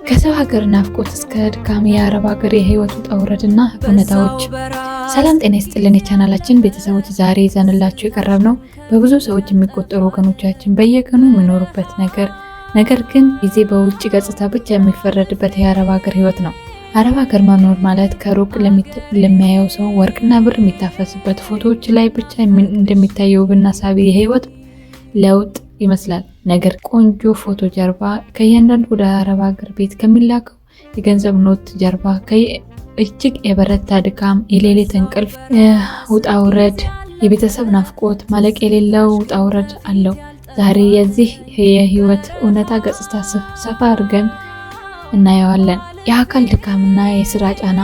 ከሰው ሀገር ናፍቆት እስከ ድካም የአረብ ሀገር የህይወት ውጣ ውረድና እውነታዎች። ሰላም ጤና ይስጥልን የቻናላችን ቤተሰቦች፣ ዛሬ ይዘንላችሁ የቀረብነው በብዙ ሰዎች የሚቆጠሩ ወገኖቻችን በየቀኑ የሚኖሩበት ነገር ግን ጊዜ በውጭ ገጽታ ብቻ የሚፈረድበት የአረብ ሀገር ህይወት ነው። አረብ ሀገር መኖር ማለት ከሩቅ ለሚያየው ሰው ወርቅና ብር የሚታፈስበት ፎቶዎች ላይ ብቻ እንደሚታየው ውብና ሳቢ የህይወት ለውጥ ይመስላል። ነገር ቆንጆ ፎቶ ጀርባ ከእያንዳንዱ ወደ አረብ ሀገር ቤት ከሚላከው የገንዘብ ኖት ጀርባ እጅግ የበረታ ድካም፣ የሌሊት እንቅልፍ፣ ውጣ ውረድ፣ የቤተሰብ ናፍቆት፣ ማለቅ የሌለው ውጣ ውረድ አለው። ዛሬ የዚህ የህይወት እውነታ ገጽታ ሰፋ አድርገን እናየዋለን። የአካል ድካምና የስራ ጫና።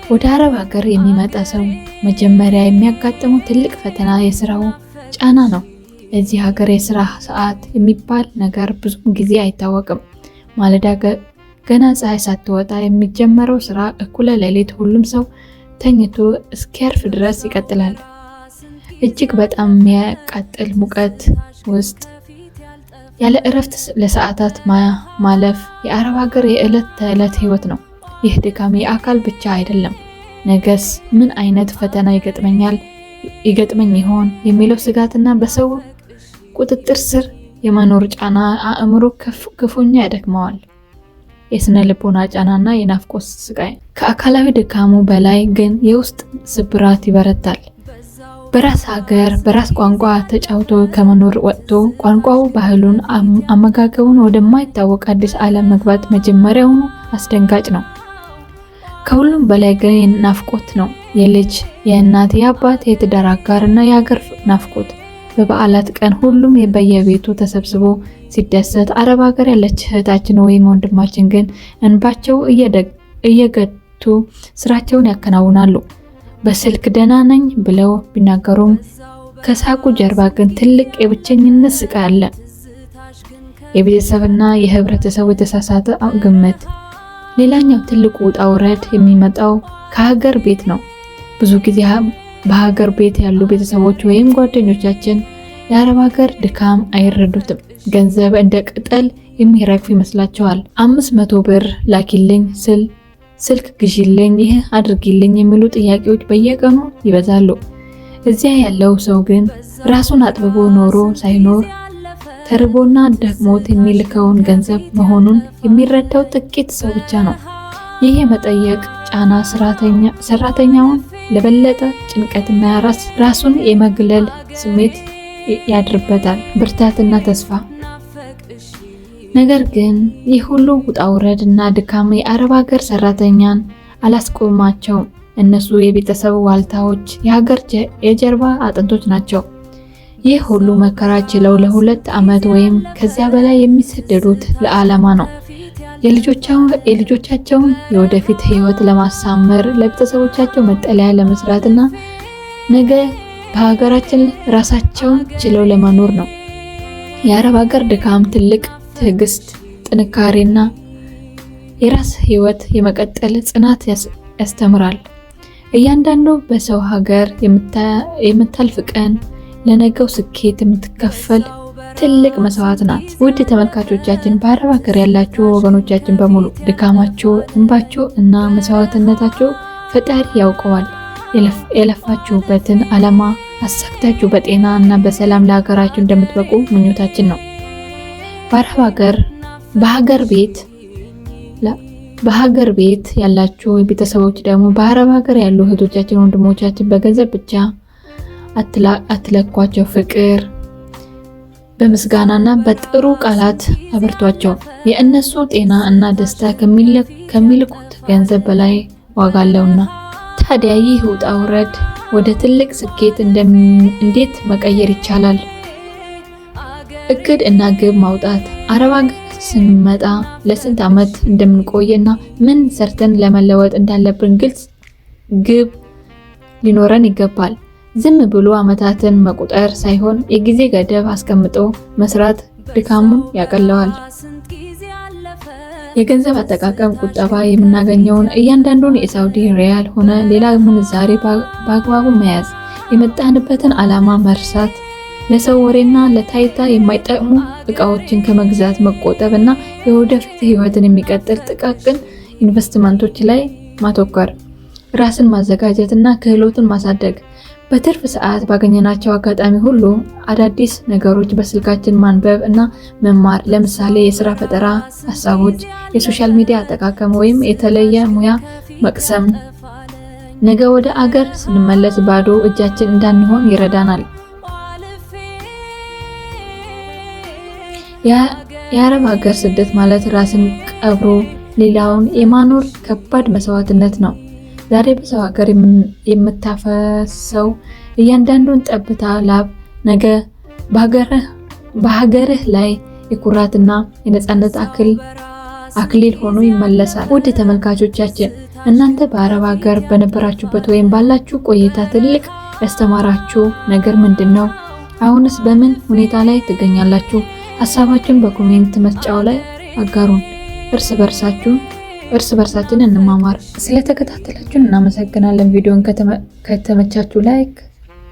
ወደ አረብ ሀገር የሚመጣ ሰው መጀመሪያ የሚያጋጥመው ትልቅ ፈተና የስራው ጫና ነው። እዚህ ሀገር የስራ ሰዓት የሚባል ነገር ብዙም ጊዜ አይታወቅም። ማለዳ ገና ፀሐይ ሳትወጣ የሚጀመረው ስራ እኩለ ሌሊት ሁሉም ሰው ተኝቶ እስኪያርፍ ድረስ ይቀጥላል። እጅግ በጣም የሚያቃጥል ሙቀት ውስጥ ያለ እረፍት ለሰዓታት ማለፍ የአረብ ሀገር የዕለት ተዕለት ህይወት ነው። ይህ ድካም የአካል ብቻ አይደለም። ነገስ ምን አይነት ፈተና ይገጥመኝ ይሆን የሚለው ስጋትና በሰው ቁጥጥር ስር የመኖር ጫና አእምሮ ክፉኛ ያደክመዋል። የስነ ልቦና ጫናና የናፍቆት ስቃይ። ከአካላዊ ድካሙ በላይ ግን የውስጥ ስብራት ይበረታል። በራስ ሀገር በራስ ቋንቋ ተጫውቶ ከመኖር ወጥቶ ቋንቋው፣ ባህሉን፣ አመጋገቡን ወደማይታወቅ አዲስ ዓለም መግባት መጀመሪያውኑ አስደንጋጭ ነው። ከሁሉም በላይ ግን ናፍቆት ነው። የልጅ፣ የእናት፣ የአባት፣ የትዳር አጋርና የሀገር ናፍቆት። በበዓላት ቀን ሁሉም በየቤቱ ተሰብስቦ ሲደሰት፣ አረብ ሀገር ያለች እህታችን ወይም ወንድማችን ግን እንባቸው እየገቱ ስራቸውን ያከናውናሉ። በስልክ ደህና ነኝ ብለው ቢናገሩም ከሳቁ ጀርባ ግን ትልቅ የብቸኝነት ስቃይ አለ። የቤተሰብና የህብረተሰቡ የተሳሳተ ግምት። ሌላኛው ትልቁ ውጣ ውረድ የሚመጣው ከሀገር ቤት ነው። ብዙ ጊዜ በሀገር ቤት ያሉ ቤተሰቦች ወይም ጓደኞቻችን የአረብ ሀገር ድካም አይረዱትም። ገንዘብ እንደ ቅጠል የሚረግፍ ይመስላቸዋል። 500 ብር ላኪልኝ፣ ስልክ ግዢልኝ፣ ይህ አድርጊልኝ የሚሉ ጥያቄዎች በየቀኑ ይበዛሉ። እዚያ ያለው ሰው ግን ራሱን አጥብቦ ኖሮ ሳይኖር ተርቦና ደክሞት የሚልከውን ገንዘብ መሆኑን የሚረዳው ጥቂት ሰው ብቻ ነው። ይህ የመጠየቅ ጫና ሰራተኛውን ለበለጠ ጭንቀትና ራሱን የመግለል ስሜት ያድርበታል። ብርታትና ተስፋ። ነገር ግን ይህ ሁሉ ውጣ ውረድ እና ድካም የአረብ ሀገር ሰራተኛን አላስቆማቸውም። እነሱ የቤተሰብ ዋልታዎች፣ የሀገር የጀርባ አጥንቶች ናቸው። ይህ ሁሉ መከራ ችለው ለ2 ዓመት ወይም ከዚያ በላይ የሚሰደዱት ለዓላማ ነው። የልጆቻቸውን የወደፊት ህይወት ለማሳመር፣ ለቤተሰቦቻቸው መጠለያ ለመስራትና ነገ በሀገራችን ራሳቸውን ችለው ለመኖር ነው። የአረብ ሀገር ድካም ትልቅ ትዕግስት፣ ጥንካሬና የራስ ህይወት የመቀጠል ጽናት ያስተምራል። እያንዳንዱ በሰው ሀገር የምታልፍ ቀን ለነገው ስኬት የምትከፈል ትልቅ መስዋዕት ናት። ውድ ተመልካቾቻችን፣ በአረብ ሀገር ያላችሁ ወገኖቻችን በሙሉ ድካማችሁ፣ እንባችሁ እና መስዋዕትነታችሁ ፈጣሪ ያውቀዋል። የለፋችሁበትን ዓላማ አሳክታችሁ በጤና እና በሰላም ለሀገራችሁ እንደምትበቁ ምኞታችን ነው። በሀገር ቤት ያላችሁ ቤተሰቦች ደግሞ በአረብ ሀገር ያሉ እህቶቻችን፣ ወንድሞቻችን በገንዘብ ብቻ አትለኳቸው። ፍቅር በምስጋናና በጥሩ ቃላት አበርቷቸው። የእነሱ ጤና እና ደስታ ከሚልኩት ገንዘብ በላይ ዋጋ አለውና። ታዲያ ይህ ውጣ ውረድ ወደ ትልቅ ስኬት እንዴት መቀየር ይቻላል? እቅድ እና ግብ ማውጣት። አረብ ሀገር ስንመጣ ለስንት ዓመት እንደምንቆይና ምን ሰርተን ለመለወጥ እንዳለብን ግልጽ ግብ ሊኖረን ይገባል። ዝም ብሎ ዓመታትን መቁጠር ሳይሆን የጊዜ ገደብ አስቀምጦ መስራት ድካሙን ያቀለዋል። የገንዘብ አጠቃቀም ቁጠባ። የምናገኘውን እያንዳንዱን የሳውዲ ሪያል ሆነ ሌላ ምንዛሬ በአግባቡ መያዝ። የመጣንበትን ዓላማ መርሳት ለሰው ወሬና ለታይታ የማይጠቅሙ እቃዎችን ከመግዛት መቆጠብና የወደፊት ህይወትን የሚቀጥል ጥቃቅን ኢንቨስትመንቶች ላይ ማተኮር፣ ራስን ማዘጋጀትና ክህሎትን ማሳደግ፣ በትርፍ ሰዓት ባገኘናቸው አጋጣሚ ሁሉ አዳዲስ ነገሮች በስልካችን ማንበብ እና መማር፣ ለምሳሌ የሥራ ፈጠራ ሐሳቦች፣ የሶሻል ሚዲያ አጠቃቀም ወይም የተለየ ሙያ መቅሰም ነገ ወደ አገር ስንመለስ ባዶ እጃችን እንዳንሆን ይረዳናል። የአረብ ሀገር ስደት ማለት ራስን ቀብሮ ሌላውን የማኖር ከባድ መስዋዕትነት ነው። ዛሬ በሰው ሀገር የምታፈሰው እያንዳንዱን ጠብታ ላብ ነገ በሀገርህ ላይ የኩራትና የነጻነት አክሊል ሆኖ ይመለሳል። ውድ ተመልካቾቻችን እናንተ በአረብ ሀገር በነበራችሁበት ወይም ባላችሁ ቆይታ ትልቅ ያስተማራችሁ ነገር ምንድነው? አሁንስ በምን ሁኔታ ላይ ትገኛላችሁ? ሐሳባችሁን በኮሜንት መስጫው ላይ አጋሩን። እርስ በርሳችን እንማማር። ስለተከታተላችሁን እናመሰግናለን። ቪዲዮን ከተመቻችሁ ላይክ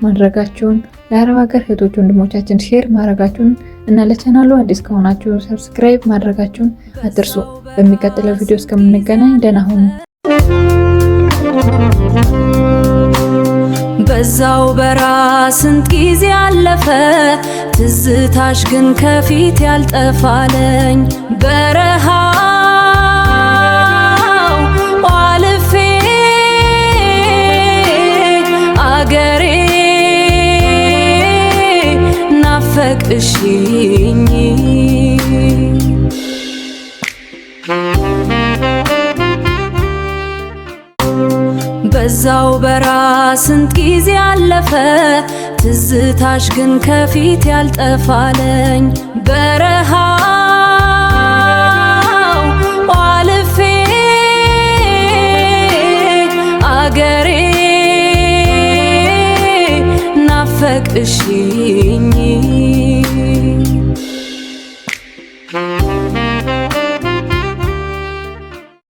ማድረጋችሁን፣ ለአረብ ሀገር እህቶች ወንድሞቻችን ሼር ማድረጋችሁን እና ለቻናሉ አዲስ ከሆናችሁ ሰብስክራይብ ማድረጋችሁን አትርሱ። በሚቀጥለው ቪዲዮ እስከምንገናኝ ደህና ሁኑ። በዛው በራስንት ጊዜ አለፈ ትዝታሽ ግን ከፊት ያልጠፋለኝ በረሃው አልፌ አገሬ ናፈቅሽኝ በዛው በራስንት ጊዜ አለፈ ትዝታሽ ግን ከፊት ያልጠፋለኝ በረሃው አልፌ አገሬ ናፈቅሽኝ